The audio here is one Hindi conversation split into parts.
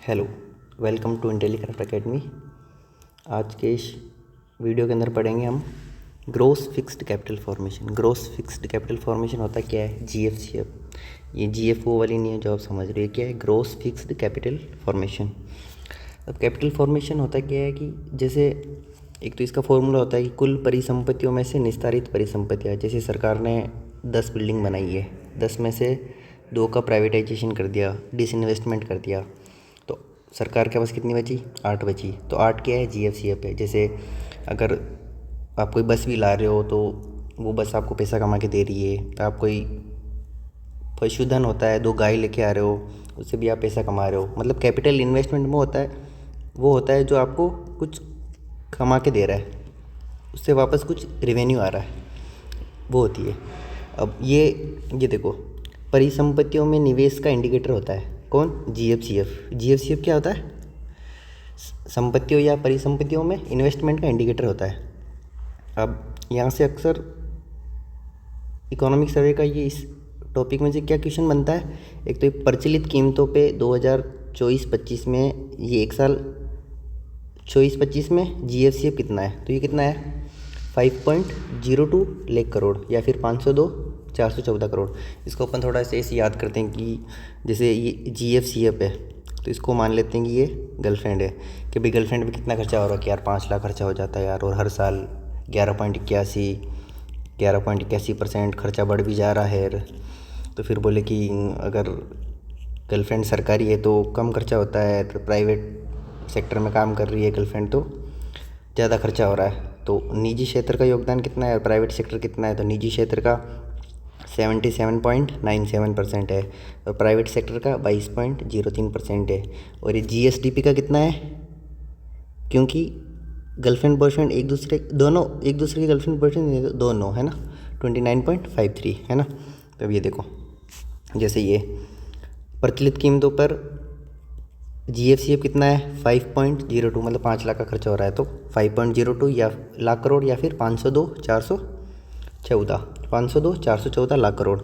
Hello, welcome to Intellicraft Academy. आज के इस वीडियो के अंदर पढ़ेंगे हम gross fixed capital formation. Gross fixed capital formation होता क्या है? जीएफसीएफ। ये जीएफओ वाली नहीं है जो आप समझ रहे हैं। क्या है ग्रॉस फिक्स्ड कैपिटल फॉर्मेशन? अब कैपिटल फॉर्मेशन होता क्या है कि जैसे एक तो इसका फॉर्मूला होता है कि कुल परिसंपत्तियों में से निस्तारित परिसंपत्तियाँ। जैसे सरकार ने 10 बिल्डिंग बनाई है, 10 में से 2 का प्राइवेटाइजेशन कर दिया, डिसइन्वेस्टमेंट कर दिया, तो सरकार के पास कितनी बची? 8 बची। तो 8 क्या है? जीएफसीएफ है। जैसे अगर आप कोई बस भी ला रहे हो तो वो बस आपको पैसा कमा के दे रही है। तो आप कोई पशुधन होता है, 2 गाय लेके आ रहे हो, उससे भी आप पैसा कमा रहे हो। मतलब कैपिटल इन्वेस्टमेंट में होता है, वो होता है जो आपको कुछ कमा के दे रहा है, उससे वापस कुछ रेवेन्यू आ रहा है, वो होती है। अब ये देखो, परिसंपत्तियों में निवेश का इंडिकेटर होता है कौन? जीएफसीएफ। जीएफसीएफ क्या होता है? संपत्तियों या परिसंपत्तियों में इन्वेस्टमेंट का इंडिकेटर होता है। अब यहाँ से अक्सर इकोनॉमिक सर्वे का ये इस टॉपिक में से क्या क्वेश्चन बनता है? एक तो प्रचलित कीमतों पे 2024-25 में, ये एक साल 24-25 में जीएफसीएफ कितना है? तो ये कितना है? 5.02 लाख करोड़ या फिर 502,414 करोड़। इसको अपन थोड़ा सा ऐसे याद करते हैं कि जैसे ये जीएफसीएफ है तो इसको मान लेते हैं कि ये गर्लफ्रेंड है, कि भाई गर्लफ्रेंड पे कितना खर्चा हो रहा है कि यार 5 लाख खर्चा हो जाता है यार, और हर साल 11.81% खर्चा बढ़ भी जा रहा है यार। तो फिर बोले कि अगर गर्लफ्रेंड सरकारी है तो कम खर्चा होता है, तो प्राइवेट सेक्टर में काम कर रही है गर्लफ्रेंड तो ज़्यादा खर्चा हो रहा है। तो निजी क्षेत्र का योगदान कितना है और प्राइवेट सेक्टर कितना है? तो निजी क्षेत्र का 77.97% है और प्राइवेट सेक्टर का 22.03% है। और ये जीएसडीपी का कितना है? क्योंकि गर्लफ्रेंड बॉयफ्रेंड एक दूसरे की गर्लफ्रेंड बॉयफ्रेंड दोनों है ना, 29.53 है ना। तो अब ये देखो, जैसे ये प्रचलित कीमतों पर जीएफसीएफ कितना है? 5.02, मतलब 5 लाख का खर्चा हो रहा है तो 5.02 या लाख करोड़ या फिर 502,414 लाख करोड़।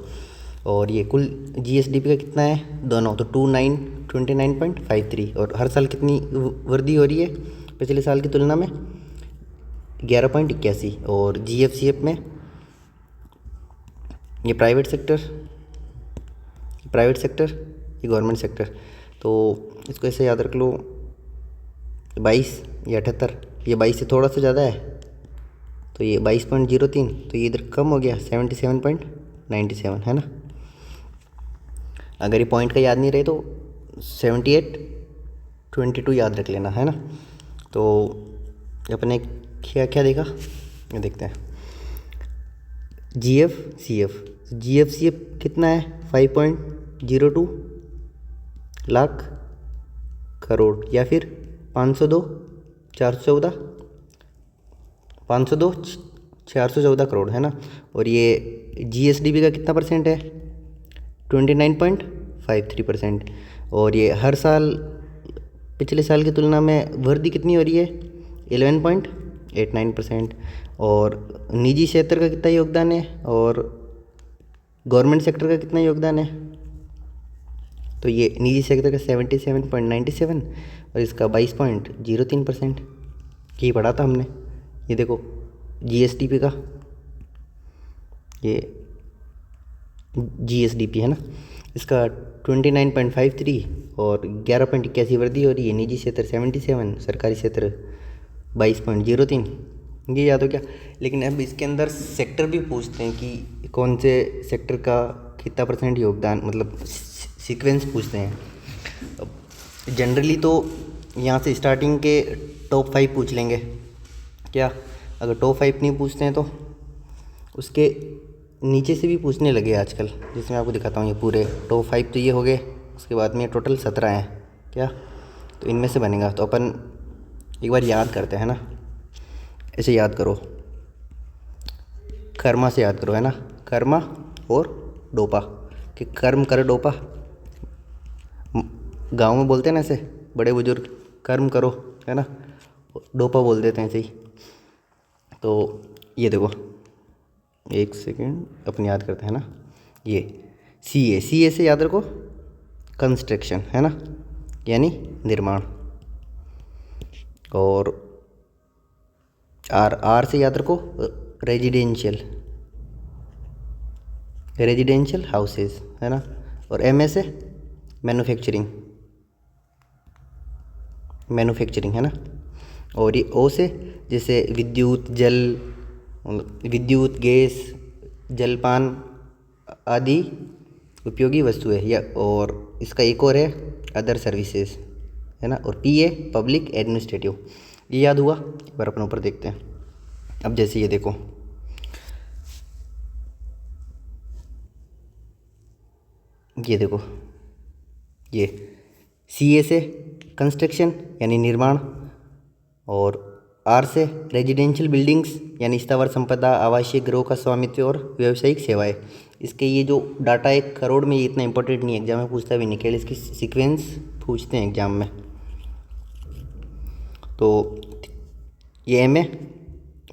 और ये कुल जीएसडीपी का कितना है? दोनों तो 29.53। और हर साल कितनी वृद्धि हो रही है पिछले साल की तुलना में? 11.81। और जीएफसीएफ में ये प्राइवेट सेक्टर, ये गवर्नमेंट सेक्टर, तो इसको ऐसे याद रख लो 22 या 78। ये 22 से थोड़ा सा ज़्यादा है तो ये 22.03, तो ये इधर कम हो गया 77.97 है ना। अगर ये पॉइंट का याद नहीं रहे तो 78.22 याद रख लेना है ना। तो अपने क्या क्या देखा, ये देखते हैं। जीएफसीएफ कितना है? 5.02 लाख करोड़ या फिर 502,414 करोड़ है ना। और ये जीएसडीपी का कितना परसेंट है? 29.53%। और ये हर साल पिछले साल की तुलना में वृद्धि कितनी हो रही है? 11.89%। और निजी क्षेत्र का कितना योगदान है और गवर्नमेंट सेक्टर का कितना योगदान है? तो ये निजी सेक्टर का 77.97 और इसका 22.03%। यही पढ़ा था हमने। ये देखो जीएसडीपी का, ये जीएसडीपी है ना, इसका 29.53 और 11.81 वृद्धि हो रही है। निजी क्षेत्र 77, सरकारी क्षेत्र 22.03। ये याद हो गया। लेकिन अब इसके अंदर सेक्टर भी पूछते हैं कि कौन से सेक्टर का कितना परसेंट योगदान, मतलब सीक्वेंस पूछते हैं। अब जनरली तो यहाँ से स्टार्टिंग के टॉप 5 पूछ लेंगे क्या। अगर टॉप 5 नहीं पूछते हैं तो उसके नीचे से भी पूछने लगे आजकल। जैसे मैं आपको दिखाता हूँ, ये पूरे टॉप 5 तो ये हो गए, उसके बाद में टोटल 17 हैं क्या, तो इनमें से बनेगा। तो अपन एक बार याद करते हैं ना, ऐसे याद करो, कर्मा से याद करो है ना, कर्मा और डोपा, कि कर्म कर डोपा, गांव में बोलते हैं ना ऐसे बड़े बुजुर्ग, कर्म करो है ना, डोपा बोल देते हैं ऐसे ही। तो ये देखो, एक सेकेंड अपन याद करते हैं ना, ये सी ए से याद रखो, कंस्ट्रक्शन है ना, यानी निर्माण। और आर से याद रखो रेजिडेंशियल हाउसेस, है ना। और एम ए से मैन्युफैक्चरिंग, है ना। और ये ओ से जैसे विद्युत, गैस, जलपान आदि उपयोगी वस्तुएं, या और इसका एक और है अदर सर्विसेज, है ना। और पी ए पब्लिक एडमिनिस्ट्रेटिव। ये याद हुआ। एक बार अपन ऊपर देखते हैं। अब जैसे ये देखो, ये सी ए से कंस्ट्रक्शन यानी निर्माण, और आर से रेजिडेंशियल बिल्डिंग्स यानी स्थावर संपदा, आवासीय गृहों का स्वामित्व और व्यावसायिक सेवाएं। इसके ये जो डाटा है करोड़ में, ये इतना इंपॉर्टेंट नहीं है, एग्जाम में पूछता भी नहीं, केवल इसकी सीक्वेंस पूछते हैं एग्जाम में। तो ये एम है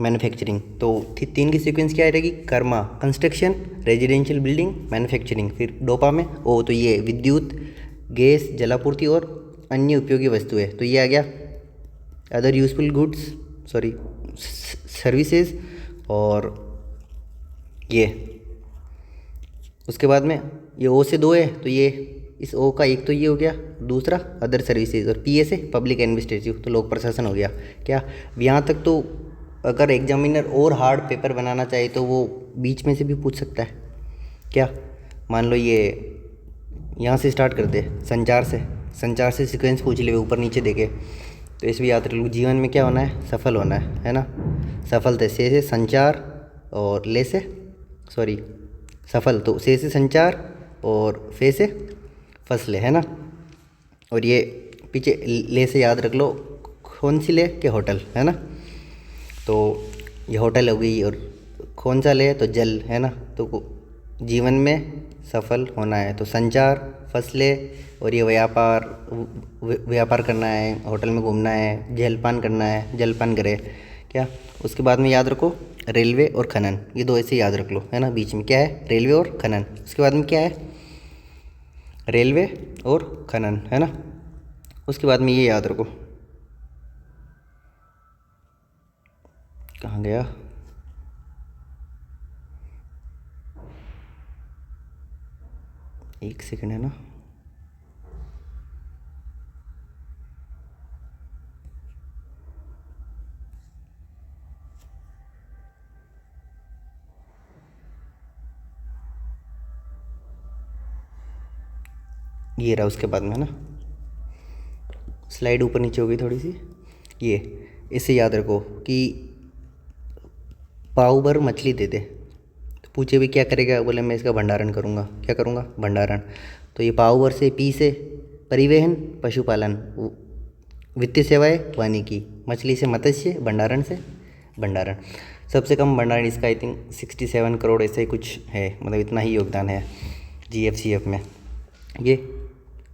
मैन्युफैक्चरिंग, तो 3 की सीक्वेंस क्या रहेगी? Karma construction, residential building, manufacturing. फिर डोपा में ओ, तो ये विद्युत, गैस, जलापूर्ति और अन्य उपयोगी वस्तुएं। तो ये आ गया अदर यूजफुल गुड्स, सर्विसेज। और ये उसके बाद में ये ओ से 2 है, तो ये इस ओ का एक तो ये हो गया, दूसरा अदर सर्विसेज। और पी ए से पब्लिक एडमिनिस्ट्रेटिव, तो लोक प्रशासन हो गया। क्या यहाँ तक तो अगर एग्जामिनर और हार्ड पेपर बनाना चाहे तो वो बीच में से भी पूछ सकता है। क्या मान लो ये यहाँ से स्टार्ट करते संचार से सीक्वेंस पूछ ले ऊपर नीचे देखे, तो इस भी याद रख लो। जीवन में क्या होना है? सफल होना है ना। सफल थे से संचार, और ले से सफल, तो से संचार और फे से फसले, है ना। और ये पीछे ले से याद रख लो, कौन सी ले के होटल, है ना। तो ये होटल हो गई, और कौन सा ले तो जल, है ना। तो जीवन में सफल होना है तो संचार, फसलें, और ये व्यापार करना है, होटल में घूमना है, जलपान करना है, जलपान करे। क्या उसके बाद में याद रखो रेलवे और खनन, ये 2 ऐसे याद रख लो, है ना। बीच में क्या है? रेलवे और खनन। उसके बाद में क्या है? रेलवे और खनन, है ना। उसके बाद में ये याद रखो, कहाँ गया? एक सेकंड, है ना। ये रहा उसके बाद में, है ना। स्लाइड ऊपर नीचे हो गई थोड़ी सी। ये इसे याद रखो कि पाव भर मछली दे दे, तो पूछे भी क्या करेगा? बोले मैं इसका भंडारण करूँगा। क्या करूँगा? भंडारण। तो ये पाव भर से पी से परिवहन, पशुपालन, वित्तीय सेवाएं, वानिकी। मछली से मत्स्य, भंडारण से भंडारण। सबसे कम भंडारण इसका आई थिंक 67 करोड़ ऐसा ही कुछ है, मतलब इतना ही योगदान है GFCF में। ये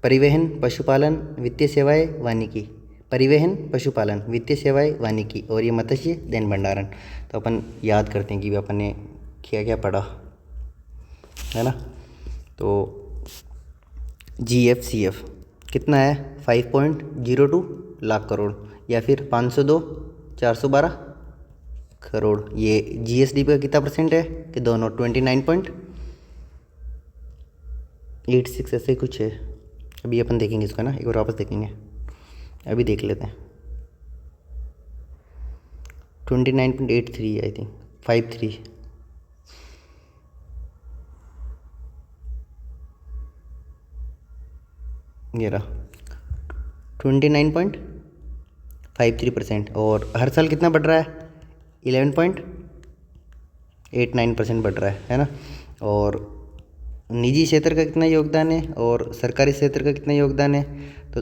परिवहन, पशुपालन, वित्तीय सेवाएं, वानिकी। परिवहन, पशुपालन, वित्तीय सेवाएं, वानिकी। और ये मत्स्य देन भंडारण। तो अपन याद करते हैं कि अपन ने क्या क्या पढ़ा, है ना। तो GFCF कितना है? 5.02 लाख करोड़, या फिर 502,412 करोड़। ये GSDP का कितना % है? कि दोनों 29.86 ऐसे कुछ है। अभी अपन देखेंगे इसको ना, एक बार वापस देखेंगे। अभी देख लेते हैं। 29.83 आई थिंक 53। ये रहा 29.53%। और हर साल कितना बढ़ रहा है? 11.89% बढ़ रहा है ना। और निजी क्षेत्र का कितना योगदान है और सरकारी क्षेत्र का कितना योगदान है? तो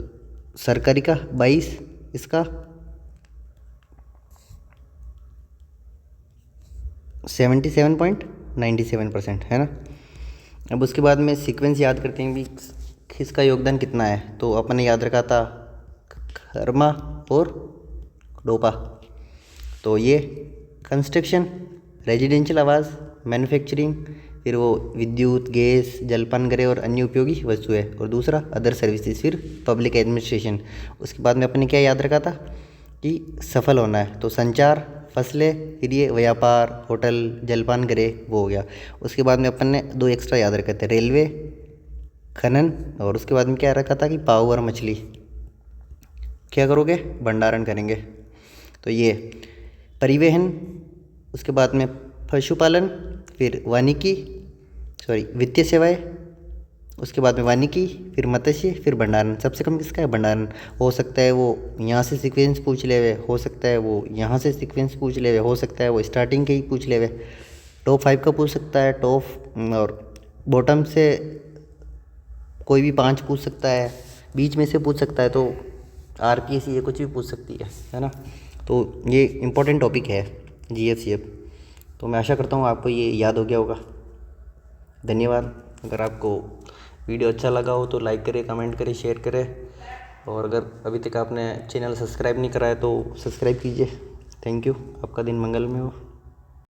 सरकारी का 22, इसका 77.97%, है ना। अब उसके बाद में सीक्वेंस याद करते हैं भी किसका योगदान कितना है। तो अपन ने याद रखा था कर्मा और डोपा। तो ये कंस्ट्रक्शन, रेजिडेंशियल आवास, मैन्युफैक्चरिंग, फिर वो विद्युत, गैस, जलपान गृह और अन्य उपयोगी वस्तुएं, और दूसरा अदर सर्विसेज, फिर पब्लिक एडमिनिस्ट्रेशन। उसके बाद में अपन ने क्या याद रखा था कि सफल होना है, तो संचार, फसलें, फिर ये व्यापार, होटल, जलपान गृह वो हो गया। उसके बाद में अपन ने 2 एक्स्ट्रा याद रखे थे, रेलवे, खनन, और उसके बाद में क्या रखा था कि पाव और मछली क्या करोगे, भंडारण करेंगे। तो ये परिवहन, उसके बाद में पशुपालन, फिर वानिकी वित्तीय सेवाएं, उसके बाद में वानिकी, फिर मत्स्य, फिर भंडारण। सबसे कम किसका है, भंडारण। हो सकता है वो यहाँ से सीक्वेंस पूछ ले हुए, हो सकता है वो यहाँ से सीक्वेंस पूछ ले हुए, हो सकता है वो स्टार्टिंग के ही पूछ ले हुए। टॉप 5 का पूछ सकता है, टॉप और बॉटम से कोई भी 5 पूछ सकता है, बीच में से पूछ सकता है, तो RPS ये कुछ भी पूछ सकती है ना। तो ये इम्पोर्टेंट टॉपिक है GFCF। तो मैं आशा करता हूँ आपको ये याद हो गया होगा। धन्यवाद। अगर आपको वीडियो अच्छा लगा हो तो लाइक करें, कमेंट करें, शेयर करें, और अगर अभी तक आपने चैनल सब्सक्राइब नहीं करा है तो सब्सक्राइब कीजिए। Thank you. आपका दिन मंगलमय हो।